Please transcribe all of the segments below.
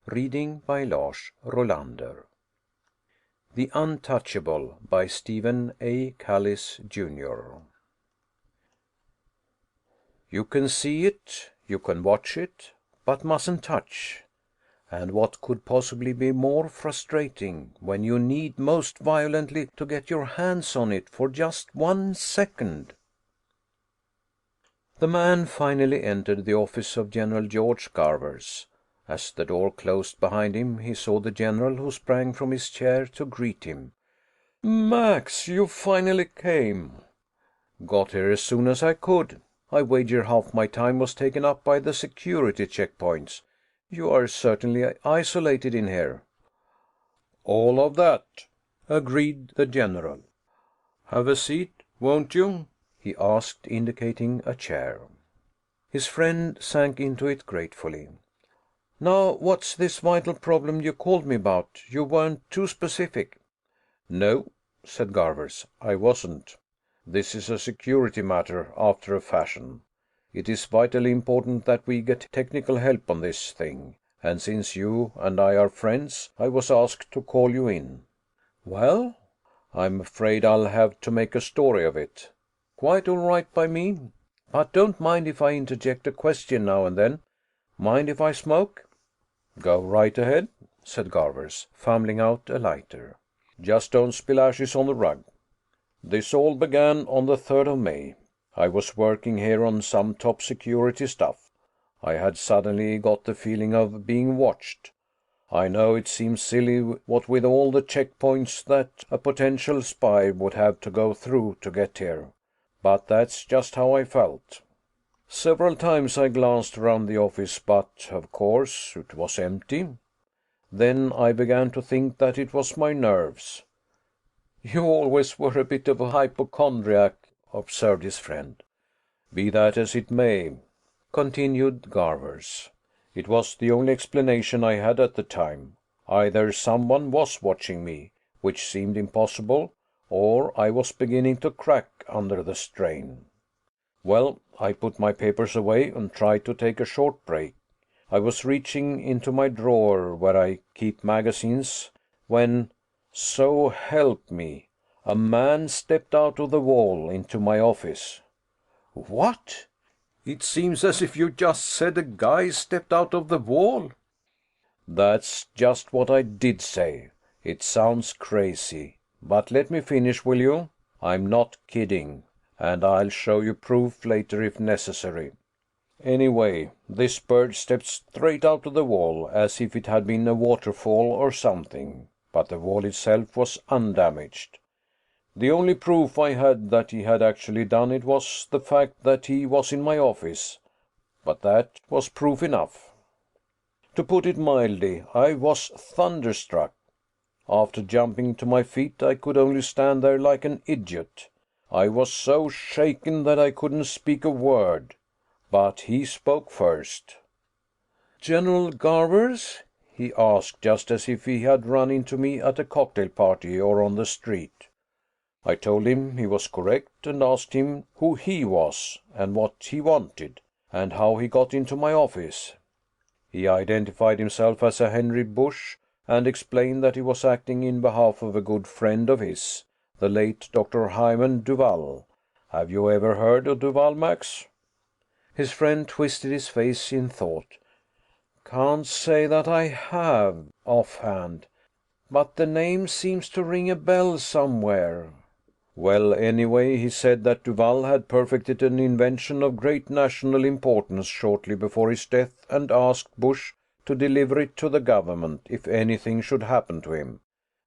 Reading by Lars Rolander. The Untouchable by Stephen A. Kallis, Jr. You can see it, you can watch it, but mustn't touch. And what could possibly be more frustrating when you need most violently to get your hands on it for just 1 second? The man finally entered the office of General George Garvers. As the door closed behind him, he saw the general, who sprang from his chair to greet him. "Max, you finally came." "Got here as soon as I could. I wager half my time was taken up by the security checkpoints. You are certainly isolated in here." "All of that," agreed the general. "Have a seat, won't you?" he asked, indicating a chair. His friend sank into it gratefully. "Now, what's this vital problem you called me about? You weren't too specific." "No," said Garvers, "I wasn't. This is a security matter, after a fashion. It is vitally important that we get technical help on this thing, and since you and I are friends, I was asked to call you in." "Well?" "I'm afraid I'll have to make a story of it." "Quite all right by me. But don't mind if I interject a question now and then. Mind if I smoke?" "Go right ahead," said Garvers, fumbling out a lighter. "Just don't spill ashes on the rug. This all began on the 3rd of May. I was working here on some top security stuff. I had suddenly got the feeling of being watched. I know it seems silly, what with all the checkpoints that a potential spy would have to go through to get here, but that's just how I felt. Several times I glanced around the office, but, of course, it was empty. Then I began to think that it was my nerves." "You always were a bit of a hypochondriac," observed his friend. "Be that as it may," continued Garvers, "it was the only explanation I had at the time. Either someone was watching me, which seemed impossible, or I was beginning to crack under the strain. Well, I put my papers away and tried to take a short break. I was reaching into my drawer where I keep magazines when, so help me, a man stepped out of the wall into my office." "What? It seems as if you just said a guy stepped out of the wall." "That's just what I did say. It sounds crazy, but let me finish, will you? I'm not kidding. And I'll show you proof later if necessary. Anyway, this bird stepped straight out of the wall, as if it had been a waterfall or something, but the wall itself was undamaged. The only proof I had that he had actually done it was the fact that he was in my office, but that was proof enough. To put it mildly, I was thunderstruck. After jumping to my feet, I could only stand there like an idiot. I was so shaken that I couldn't speak a word. But he spoke first. "General Garvers?" he asked, just as if he had run into me at a cocktail party or on the street. I told him he was correct, and asked him who he was, and what he wanted, and how he got into my office. He identified himself as a Henry Bush, and explained that he was acting in behalf of a good friend of his, the late Dr. Hyman Duval. Have you ever heard of Duval, Max?" His friend twisted his face in thought. "Can't say that I have, offhand, but the name seems to ring a bell somewhere." "Well, anyway, he said that Duval had perfected an invention of great national importance shortly before his death, and asked Bush to deliver it to the government if anything should happen to him.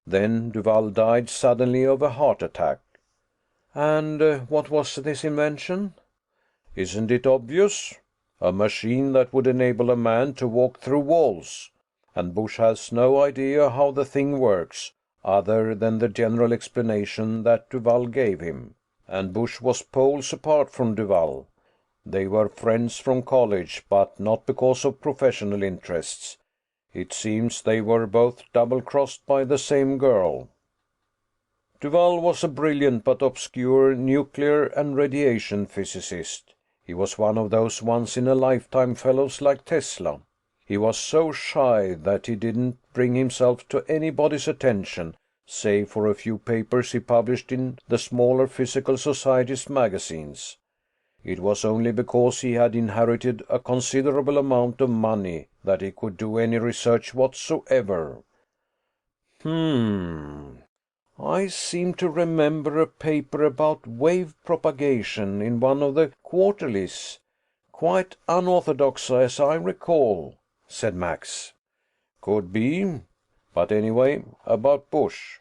Then Duval died suddenly of a heart attack." "And what was this invention?" "Isn't it obvious? A machine that would enable a man to walk through walls. And Bush has no idea how the thing works, other than the general explanation that Duval gave him. And Bush was poles apart from Duval. They were friends from college, but not because of professional interests. It seems they were both double-crossed by the same girl. Duval was a brilliant but obscure nuclear and radiation physicist. He was one of those once-in-a-lifetime fellows like Tesla. He was so shy that he didn't bring himself to anybody's attention, save for a few papers he published in the smaller physical societies' magazines. It was only because he had inherited a considerable amount of money that he could do any research whatsoever. I seem to remember a paper about wave propagation in one of the quarterlies. Quite unorthodox, as I recall," said Max. "Could be. But anyway, about Bush.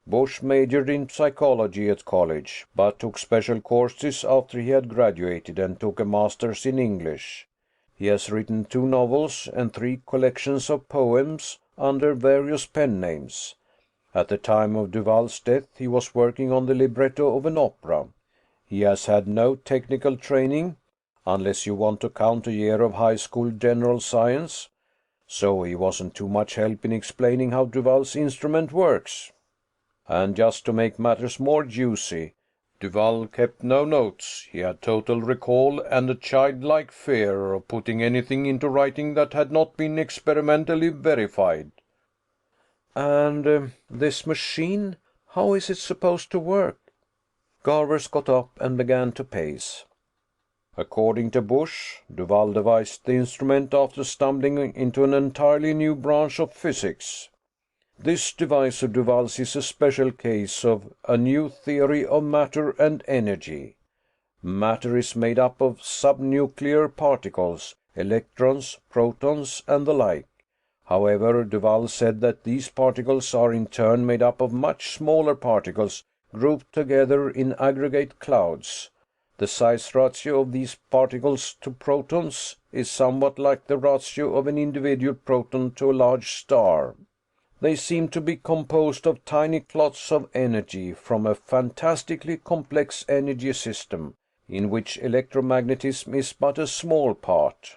Bush majored in psychology at college, but took special courses after he had graduated and took a master's in English. He has written 2 novels and 3 collections of poems under various pen names. At the time of Duvall's death, he was working on the libretto of an opera. He has had no technical training, unless you want to count a year of high school general science, so he wasn't too much help in explaining how Duvall's instrument works. And just to make matters more juicy, Duvall kept no notes. He had total recall and a childlike fear of putting anything into writing that had not been experimentally verified." "And this machine, how is it supposed to work?" Garvers got up and began to pace. "According to Bush, Duvall devised the instrument after stumbling into an entirely new branch of physics. This device of Duvall's is a special case of a new theory of matter and energy. Matter is made up of subnuclear particles, electrons, protons, and the like. However, Duvall said that these particles are in turn made up of much smaller particles grouped together in aggregate clouds. The size ratio of these particles to protons is somewhat like the ratio of an individual proton to a large star. They seem to be composed of tiny clots of energy from a fantastically complex energy system, in which electromagnetism is but a small part.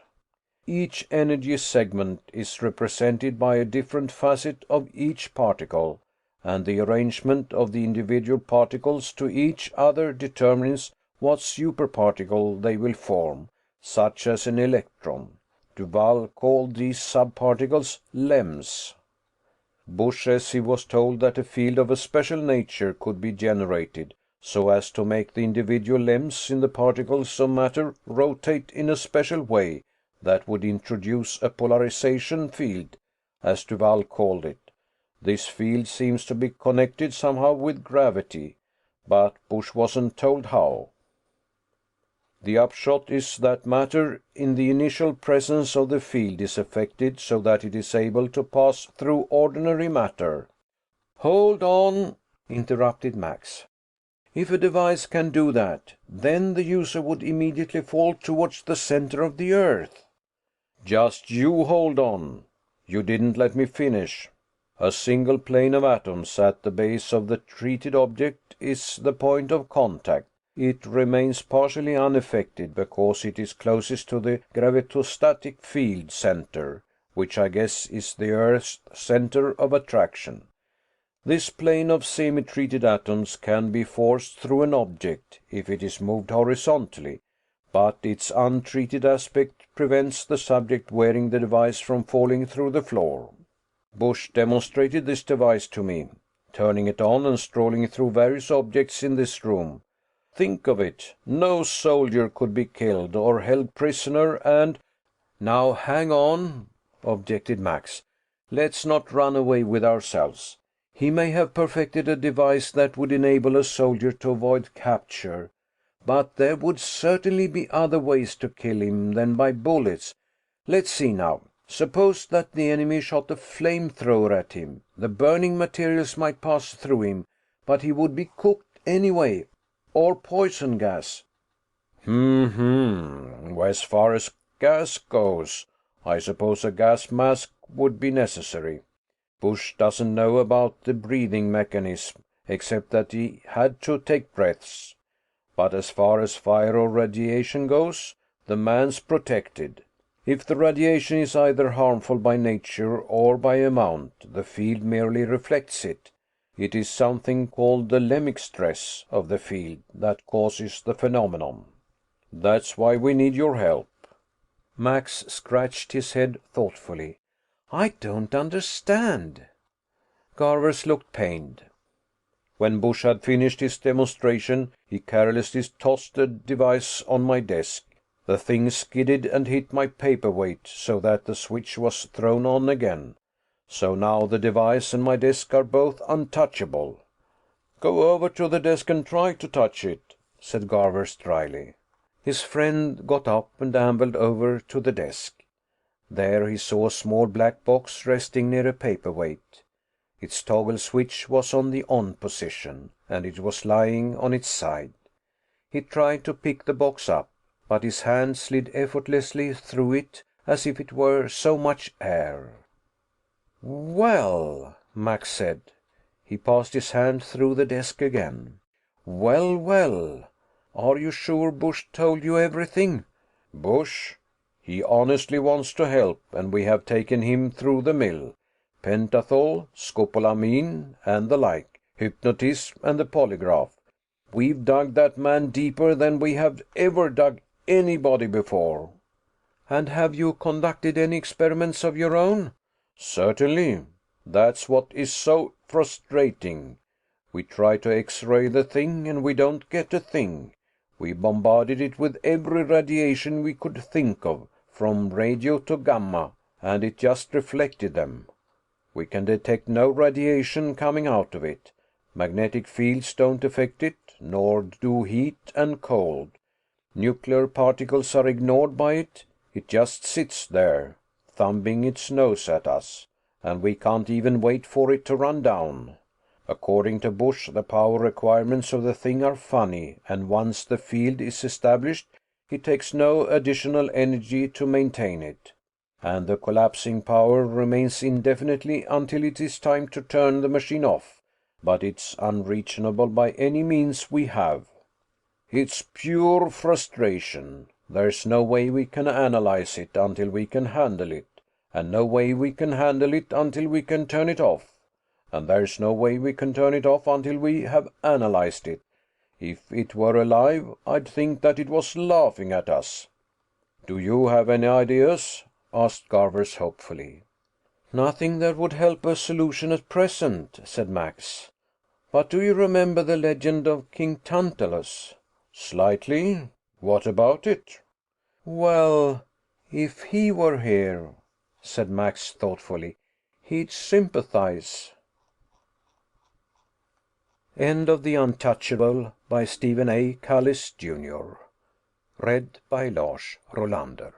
Each energy segment is represented by a different facet of each particle, and the arrangement of the individual particles to each other determines what superparticle they will form, such as an electron. Duvall called these subparticles lems. Bush says he was told that a field of a special nature could be generated, so as to make the individual lems in the particles of matter rotate in a special way that would introduce a polarization field, as Duvall called it. This field seems to be connected somehow with gravity, but Bush wasn't told how. The upshot is that matter in the initial presence of the field is affected so that it is able to pass through ordinary matter." "Hold on," interrupted Max. "If a device can do that, then the user would immediately fall towards the center of the earth." "Just you hold on. You didn't let me finish. A single plane of atoms at the base of the treated object is the point of contact. It remains partially unaffected because it is closest to the gravitostatic field center, which I guess is the Earth's center of attraction. This plane of semi-treated atoms can be forced through an object if it is moved horizontally, but its untreated aspect prevents the subject wearing the device from falling through the floor. Bush demonstrated this device to me, turning it on and strolling through various objects in this room. Think of it, no soldier could be killed or held prisoner and—" "Now hang on," objected Max. "Let's not run away with ourselves. He may have perfected a device that would enable a soldier to avoid capture, but there would certainly be other ways to kill him than by bullets. Let's see now. Suppose that the enemy shot a flamethrower at him. The burning materials might pass through him, but he would be cooked anyway. Or poison gas." As far as gas goes, I suppose a gas mask would be necessary. Bush doesn't know about the breathing mechanism, except that he had to take breaths. But as far as fire or radiation goes, the man's protected. If the radiation is either harmful by nature or by amount, the field merely reflects it. It is something called the lemic stress of the field that causes the phenomenon. That's why we need your help." Max scratched his head thoughtfully. I don't understand. Garvers looked pained. When Bush had finished his demonstration, he carelessly tossed the device on my desk. The thing skidded and hit my paperweight, so that the switch was thrown on again. So now the device and my desk are both untouchable. Go over to the desk and try to touch it, said Garvers dryly. His friend got up and ambled over to the desk. There he saw a small black box resting near a paperweight. Its toggle switch was on the on position, and it was lying on its side. He tried to pick the box up, but his hand slid effortlessly through it as if it were so much air. Well, Max said. He passed his hand through the desk again. Well, well. Are you sure Bush told you everything? Bush? He honestly wants to help, and we have taken him through the mill. Pentothal, scopolamine, and the like, hypnotism, and the polygraph. We've dug that man deeper than we have ever dug anybody before. And have you conducted any experiments of your own? Certainly. That's what is so frustrating. We try to X-ray the thing, and we don't get a thing. We bombarded it with every radiation we could think of, from radio to gamma, and it just reflected them. We can detect no radiation coming out of it. Magnetic fields don't affect it, nor do heat and cold. Nuclear particles are ignored by it. It just sits there, thumbing its nose at us, and we can't even wait for it to run down. According to Bush, the power requirements of the thing are funny, and once the field is established, it takes no additional energy to maintain it. And the collapsing power remains indefinitely until it is time to turn the machine off, but it's unreachable by any means we have. It's pure frustration. There's no way we can analyze it until we can handle it, and no way we can handle it until we can turn it off, and there's no way we can turn it off until we have analyzed it. If it were alive, I'd think that it was laughing at us. Do you have any ideas? Asked Garvers hopefully. Nothing that would help a solution at present, said Max. But do you remember the legend of King Tantalus? Slightly. What about it? Well, if he were here, said Max thoughtfully, he'd sympathize. End of The Untouchable by Stephen A. Kallis, Jr. Read by Lars Rolander.